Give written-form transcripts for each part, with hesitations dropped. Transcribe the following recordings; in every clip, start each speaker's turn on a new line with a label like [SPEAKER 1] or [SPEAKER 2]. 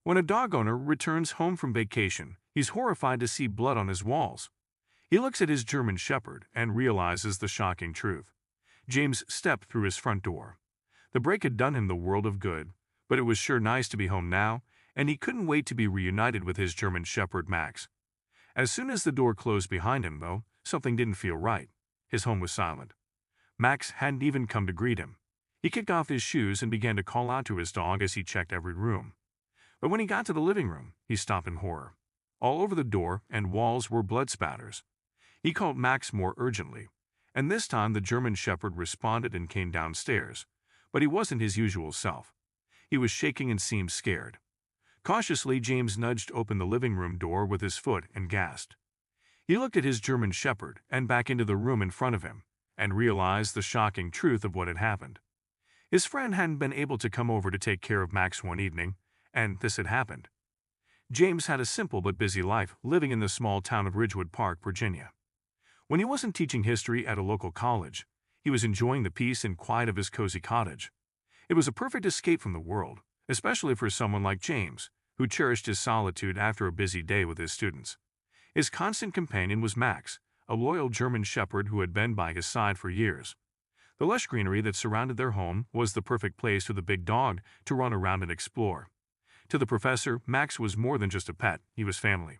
[SPEAKER 1] When a dog owner returns home from vacation, he's horrified to see blood on his walls. He looks at his German Shepherd and realizes the shocking truth. James stepped through his front door. The break had done him the world of good, but it was sure nice to be home now, and he couldn't wait to be reunited with his German Shepherd Max. As soon as the door closed behind him, though, something didn't feel right. His home was silent. Max hadn't even come to greet him. He kicked off his shoes and began to call out to his dog as he checked every room. But when he got to the living room, he stopped in horror. All over the door and walls were blood spatters. He called Max more urgently, and this time the German Shepherd responded and came downstairs. But he wasn't his usual self. He was shaking and seemed scared. Cautiously, James nudged open the living room door with his foot and gasped. He looked at his German Shepherd and back into the room in front of him, and realized the shocking truth of what had happened. His friend hadn't been able to come over to take care of Max one evening, and this had happened. James had a simple but busy life living in the small town of Ridgewood Park, Virginia. When he wasn't teaching history at a local college, he was enjoying the peace and quiet of his cozy cottage. It was a perfect escape from the world, especially for someone like James, who cherished his solitude after a busy day with his students. His constant companion was Max, a loyal German Shepherd who had been by his side for years. The lush greenery that surrounded their home was the perfect place for the big dog to run around and explore. To the professor, Max was more than just a pet, he was family.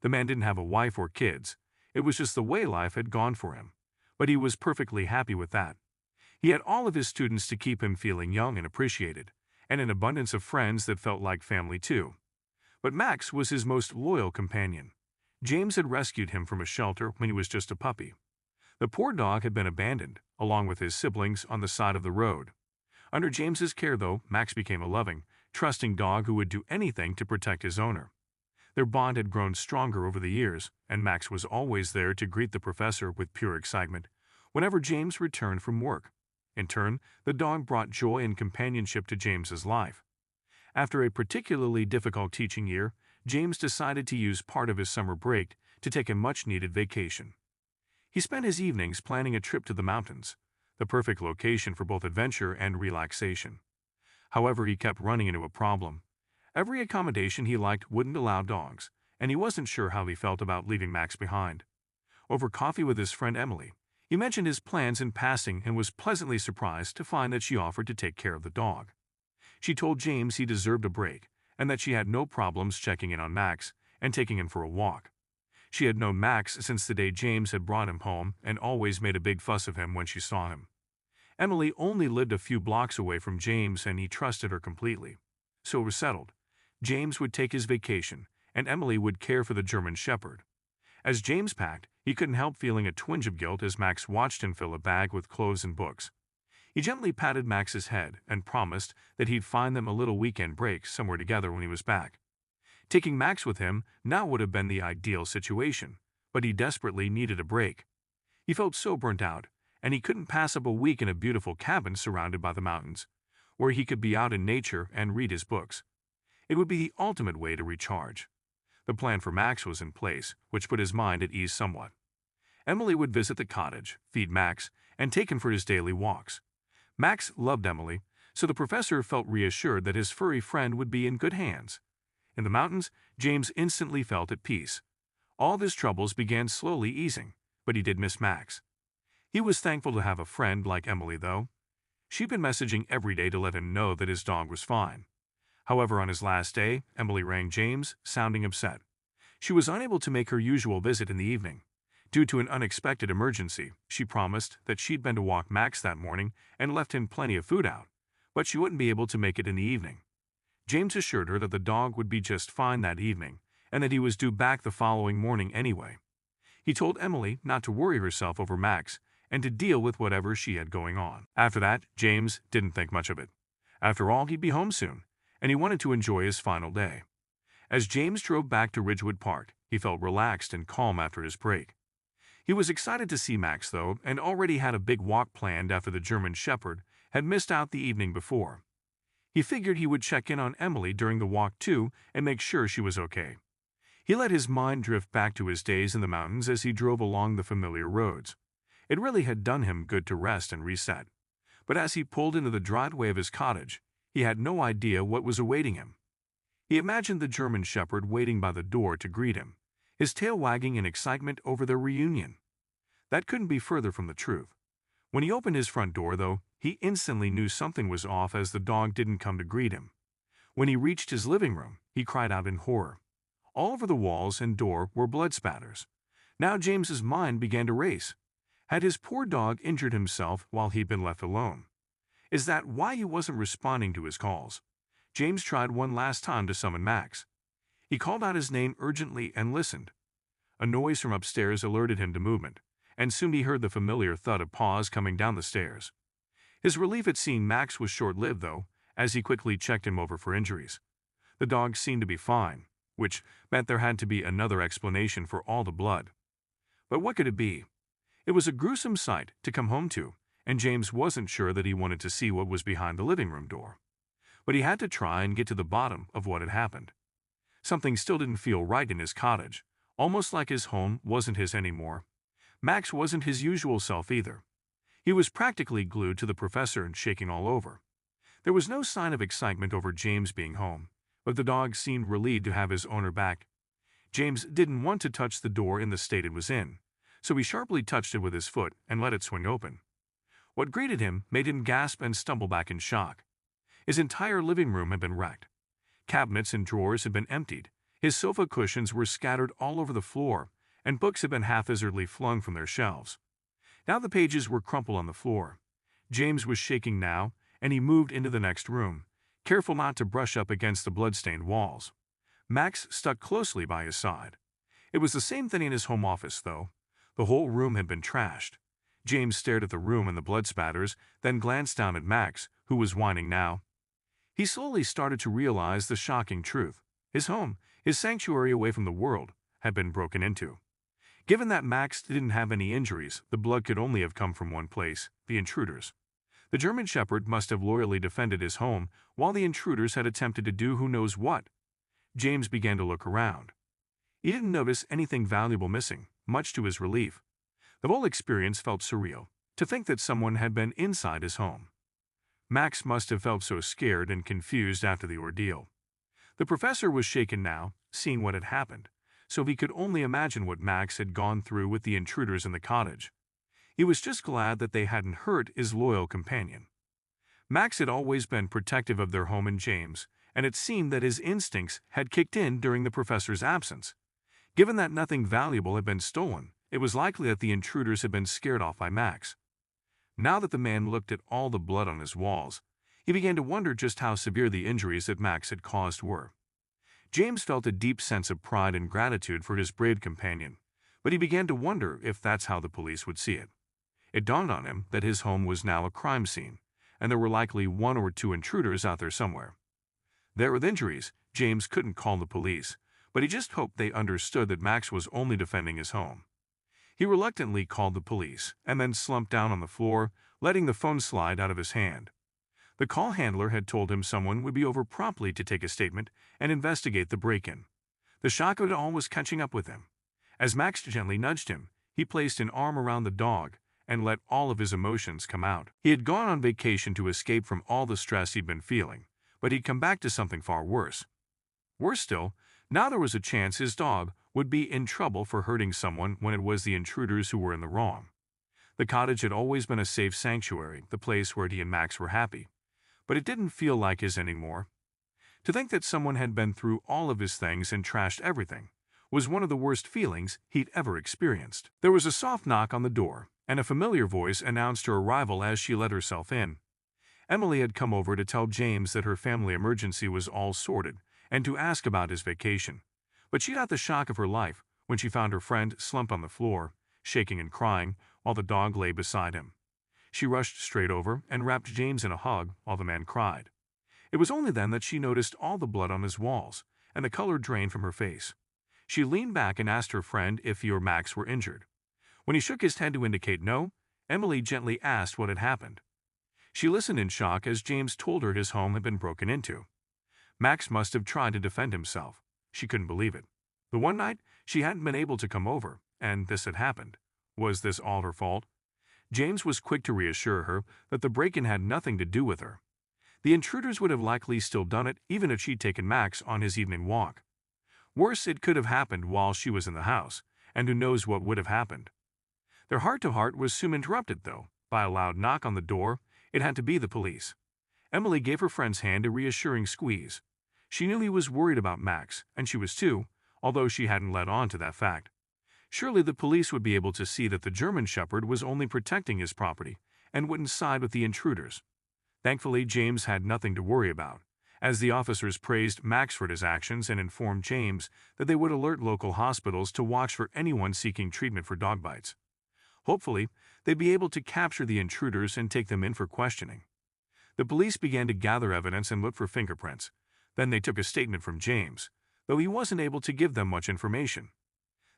[SPEAKER 1] The man didn't have a wife or kids. It was just the way life had gone for him. But he was perfectly happy with that. He had all of his students to keep him feeling young and appreciated, and an abundance of friends that felt like family too. But Max was his most loyal companion. James had rescued him from a shelter when he was just a puppy. The poor dog had been abandoned, along with his siblings, on the side of the road. Under James's care, though, Max became a loving, trusting dog who would do anything to protect his owner. Their bond had grown stronger over the years, and Max was always there to greet the professor with pure excitement whenever James returned from work. In turn, the dog brought joy and companionship to James's life. After a particularly difficult teaching year, James decided to use part of his summer break to take a much-needed vacation. He spent his evenings planning a trip to the mountains, the perfect location for both adventure and relaxation. However, he kept running into a problem. Every accommodation he liked wouldn't allow dogs, and he wasn't sure how he felt about leaving Max behind. Over coffee with his friend Emily, he mentioned his plans in passing and was pleasantly surprised to find that she offered to take care of the dog. She told James he deserved a break and that she had no problems checking in on Max and taking him for a walk. She had known Max since the day James had brought him home and always made a big fuss of him when she saw him. Emily only lived a few blocks away from James and he trusted her completely. So it was settled. James would take his vacation and Emily would care for the German Shepherd. As James packed, he couldn't help feeling a twinge of guilt as Max watched him fill a bag with clothes and books. He gently patted Max's head and promised that he'd find them a little weekend break somewhere together when he was back. Taking Max with him now would have been the ideal situation, but he desperately needed a break. He felt so burnt out, and he couldn't pass up a week in a beautiful cabin surrounded by the mountains, where he could be out in nature and read his books. It would be the ultimate way to recharge. The plan for Max was in place, which put his mind at ease somewhat. Emily would visit the cottage, feed Max, and take him for his daily walks. Max loved Emily, so the professor felt reassured that his furry friend would be in good hands. In the mountains, James instantly felt at peace. All of his troubles began slowly easing, but he did miss Max. He was thankful to have a friend like Emily, though. She'd been messaging every day to let him know that his dog was fine. However, on his last day, Emily rang James, sounding upset. She was unable to make her usual visit in the evening. Due to an unexpected emergency, she promised that she'd been to walk Max that morning and left him plenty of food out, but she wouldn't be able to make it in the evening. James assured her that the dog would be just fine that evening and that he was due back the following morning anyway. He told Emily not to worry herself over Max and to deal with whatever she had going on. After that, James didn't think much of it. After all, he'd be home soon, and he wanted to enjoy his final day. As James drove back to Ridgewood Park, he felt relaxed and calm after his break. He was excited to see Max, though, and already had a big walk planned after the German Shepherd had missed out the evening before. He figured he would check in on Emily during the walk too and make sure she was okay. He let his mind drift back to his days in the mountains as he drove along the familiar roads. It really had done him good to rest and reset. But as he pulled into the driveway of his cottage, he had no idea what was awaiting him. He imagined the German Shepherd waiting by the door to greet him, his tail wagging in excitement over their reunion. That couldn't be further from the truth. When he opened his front door, though, he instantly knew something was off as the dog didn't come to greet him. When he reached his living room, he cried out in horror. All over the walls and door were blood spatters. Now James's mind began to race. Had his poor dog injured himself while he'd been left alone? Is that why he wasn't responding to his calls? James tried one last time to summon Max. He called out his name urgently and listened. A noise from upstairs alerted him to movement, and soon he heard the familiar thud of paws coming down the stairs. His relief at seeing Max was short-lived, though, as he quickly checked him over for injuries. The dog seemed to be fine, which meant there had to be another explanation for all the blood. But what could it be? It was a gruesome sight to come home to, and James wasn't sure that he wanted to see what was behind the living room door. But he had to try and get to the bottom of what had happened. Something still didn't feel right in his cottage, almost like his home wasn't his anymore. Max wasn't his usual self either. He was practically glued to the professor and shaking all over. There was no sign of excitement over James being home, but the dog seemed relieved to have his owner back. James didn't want to touch the door in the state it was in, so he sharply touched it with his foot and let it swing open. What greeted him made him gasp and stumble back in shock. His entire living room had been wrecked. Cabinets and drawers had been emptied, his sofa cushions were scattered all over the floor, and books had been haphazardly flung from their shelves. Now the pages were crumpled on the floor. James was shaking now, and he moved into the next room, careful not to brush up against the blood-stained walls. Max stuck closely by his side. It was the same thing in his home office, though. The whole room had been trashed. James stared at the room and the blood spatters, then glanced down at Max, who was whining now. He slowly started to realize the shocking truth. His home, his sanctuary away from the world, had been broken into. Given that Max didn't have any injuries, the blood could only have come from one place, the intruders. The German Shepherd must have loyally defended his home, while the intruders had attempted to do who knows what. James began to look around. He didn't notice anything valuable missing, much to his relief. The whole experience felt surreal, to think that someone had been inside his home. Max must have felt so scared and confused after the ordeal. The professor was shaken now, seeing what had happened, so he could only imagine what Max had gone through with the intruders in the cottage. He was just glad that they hadn't hurt his loyal companion. Max had always been protective of their home and James, and it seemed that his instincts had kicked in during the professor's absence. Given that nothing valuable had been stolen, it was likely that the intruders had been scared off by Max. Now that the man looked at all the blood on his walls, he began to wonder just how severe the injuries that Max had caused were. James felt a deep sense of pride and gratitude for his brave companion, but he began to wonder if that's how the police would see it. It dawned on him that his home was now a crime scene, and there were likely one or two intruders out there somewhere. There with injuries, James couldn't call the police, but he just hoped they understood that Max was only defending his home. He reluctantly called the police, and then slumped down on the floor, letting the phone slide out of his hand. The call handler had told him someone would be over promptly to take a statement and investigate the break-in. The shock of it all was catching up with him. As Max gently nudged him, he placed an arm around the dog and let all of his emotions come out. He had gone on vacation to escape from all the stress he'd been feeling, but he'd come back to something far worse. Worse still, now there was a chance his dog would be in trouble for hurting someone when it was the intruders who were in the wrong. The cottage had always been a safe sanctuary, the place where he and Max were happy, but it didn't feel like his anymore. To think that someone had been through all of his things and trashed everything was one of the worst feelings he'd ever experienced. There was a soft knock on the door, and a familiar voice announced her arrival as she let herself in. Emily had come over to tell James that her family emergency was all sorted and to ask about his vacation. But she got the shock of her life when she found her friend slumped on the floor, shaking and crying, while the dog lay beside him. She rushed straight over and wrapped James in a hug while the man cried. It was only then that she noticed all the blood on his walls and the color drained from her face. She leaned back and asked her friend if he or Max were injured. When he shook his head to indicate no, Emily gently asked what had happened. She listened in shock as James told her his home had been broken into. Max must have tried to defend himself. She couldn't believe it. The one night, she hadn't been able to come over, and this had happened. Was this all her fault? James was quick to reassure her that the break-in had nothing to do with her. The intruders would have likely still done it even if she'd taken Max on his evening walk. Worse, it could have happened while she was in the house, and who knows what would have happened. Their heart-to-heart was soon interrupted, though, by a loud knock on the door. It had to be the police. Emily gave her friend's hand a reassuring squeeze. She knew he was worried about Max, and she was too, although she hadn't let on to that fact. Surely the police would be able to see that the German Shepherd was only protecting his property and wouldn't side with the intruders. Thankfully, James had nothing to worry about, as the officers praised Max for his actions and informed James that they would alert local hospitals to watch for anyone seeking treatment for dog bites. Hopefully, they'd be able to capture the intruders and take them in for questioning. The police began to gather evidence and look for fingerprints. Then they took a statement from James, though he wasn't able to give them much information.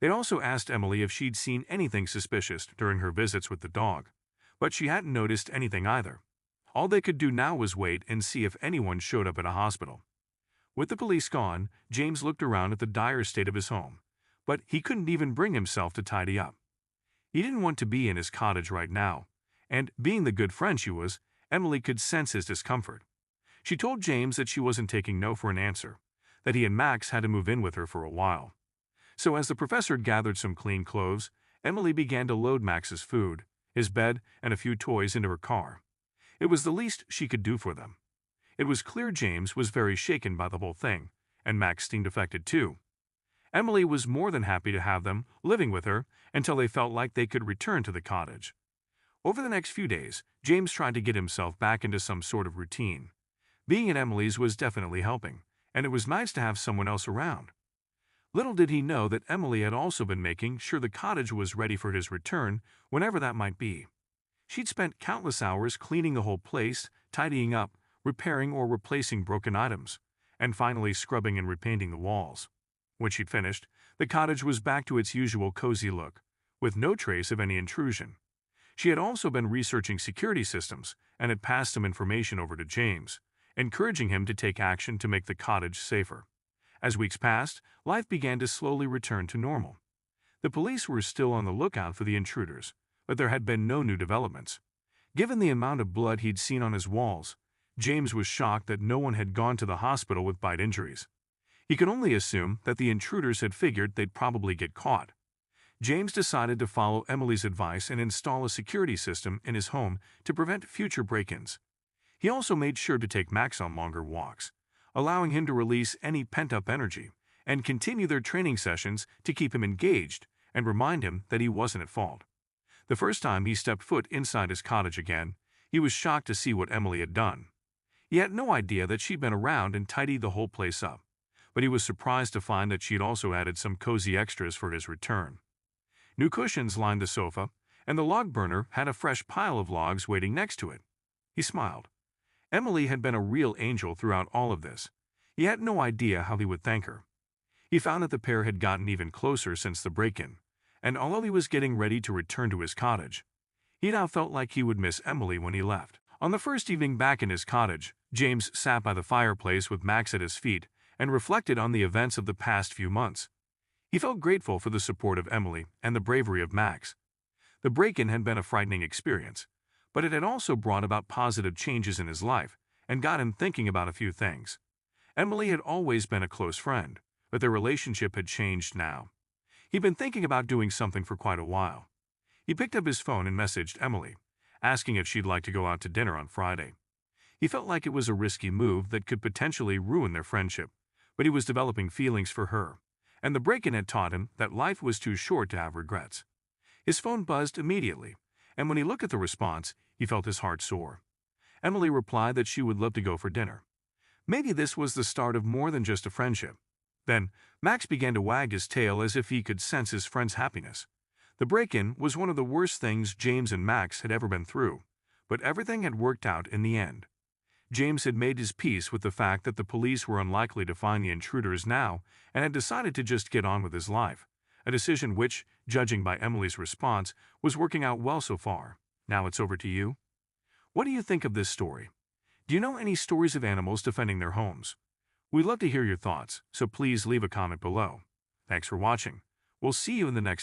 [SPEAKER 1] They'd also asked Emily if she'd seen anything suspicious during her visits with the dog, but she hadn't noticed anything either. All they could do now was wait and see if anyone showed up at a hospital. With the police gone, James looked around at the dire state of his home, but he couldn't even bring himself to tidy up. He didn't want to be in his cottage right now, and being the good friend she was, Emily could sense his discomfort. She told James that she wasn't taking no for an answer, that he and Max had to move in with her for a while. So as the professor gathered some clean clothes, Emily began to load Max's food, his bed, and a few toys into her car. It was the least she could do for them. It was clear James was very shaken by the whole thing, and Max seemed affected too. Emily was more than happy to have them living with her until they felt like they could return to the cottage. Over the next few days, James tried to get himself back into some sort of routine. Being at Emily's was definitely helping, and it was nice to have someone else around. Little did he know that Emily had also been making sure the cottage was ready for his return, whenever that might be. She'd spent countless hours cleaning the whole place, tidying up, repairing or replacing broken items, and finally scrubbing and repainting the walls. When she'd finished, the cottage was back to its usual cozy look, with no trace of any intrusion. She had also been researching security systems and had passed some information over to James, encouraging him to take action to make the cottage safer. As weeks passed, life began to slowly return to normal. The police were still on the lookout for the intruders, but there had been no new developments. Given the amount of blood he'd seen on his walls, James was shocked that no one had gone to the hospital with bite injuries. He could only assume that the intruders had figured they'd probably get caught. James decided to follow Emily's advice and install a security system in his home to prevent future break-ins. He also made sure to take Max on longer walks, allowing him to release any pent-up energy and continue their training sessions to keep him engaged and remind him that he wasn't at fault. The first time he stepped foot inside his cottage again, he was shocked to see what Emily had done. He had no idea that she'd been around and tidied the whole place up, but he was surprised to find that she'd also added some cozy extras for his return. New cushions lined the sofa, and the log burner had a fresh pile of logs waiting next to it. He smiled. Emily had been a real angel throughout all of this. He had no idea how he would thank her. He found that the pair had gotten even closer since the break-in, and although he was getting ready to return to his cottage, he now felt like he would miss Emily when he left. On the first evening back in his cottage, James sat by the fireplace with Max at his feet and reflected on the events of the past few months. He felt grateful for the support of Emily and the bravery of Max. The break-in had been a frightening experience, but it had also brought about positive changes in his life and got him thinking about a few things. Emily had always been a close friend, but their relationship had changed now. He'd been thinking about doing something for quite a while. He picked up his phone and messaged Emily, asking if she'd like to go out to dinner on Friday. He felt like it was a risky move that could potentially ruin their friendship, but he was developing feelings for her, and the break-in had taught him that life was too short to have regrets. His phone buzzed immediately, and when he looked at the response, he felt his heart soar. Emily replied that she would love to go for dinner. Maybe this was the start of more than just a friendship. Then, Max began to wag his tail as if he could sense his friend's happiness. The break-in was one of the worst things James and Max had ever been through, but everything had worked out in the end. James had made his peace with the fact that the police were unlikely to find the intruders now and had decided to just get on with his life, a decision which, judging by Emily's response, was working out well so far. Now it's over to you. What do you think of this story? Do you know any stories of animals defending their homes? We'd love to hear your thoughts, so please leave a comment below. Thanks for watching. We'll see you in the next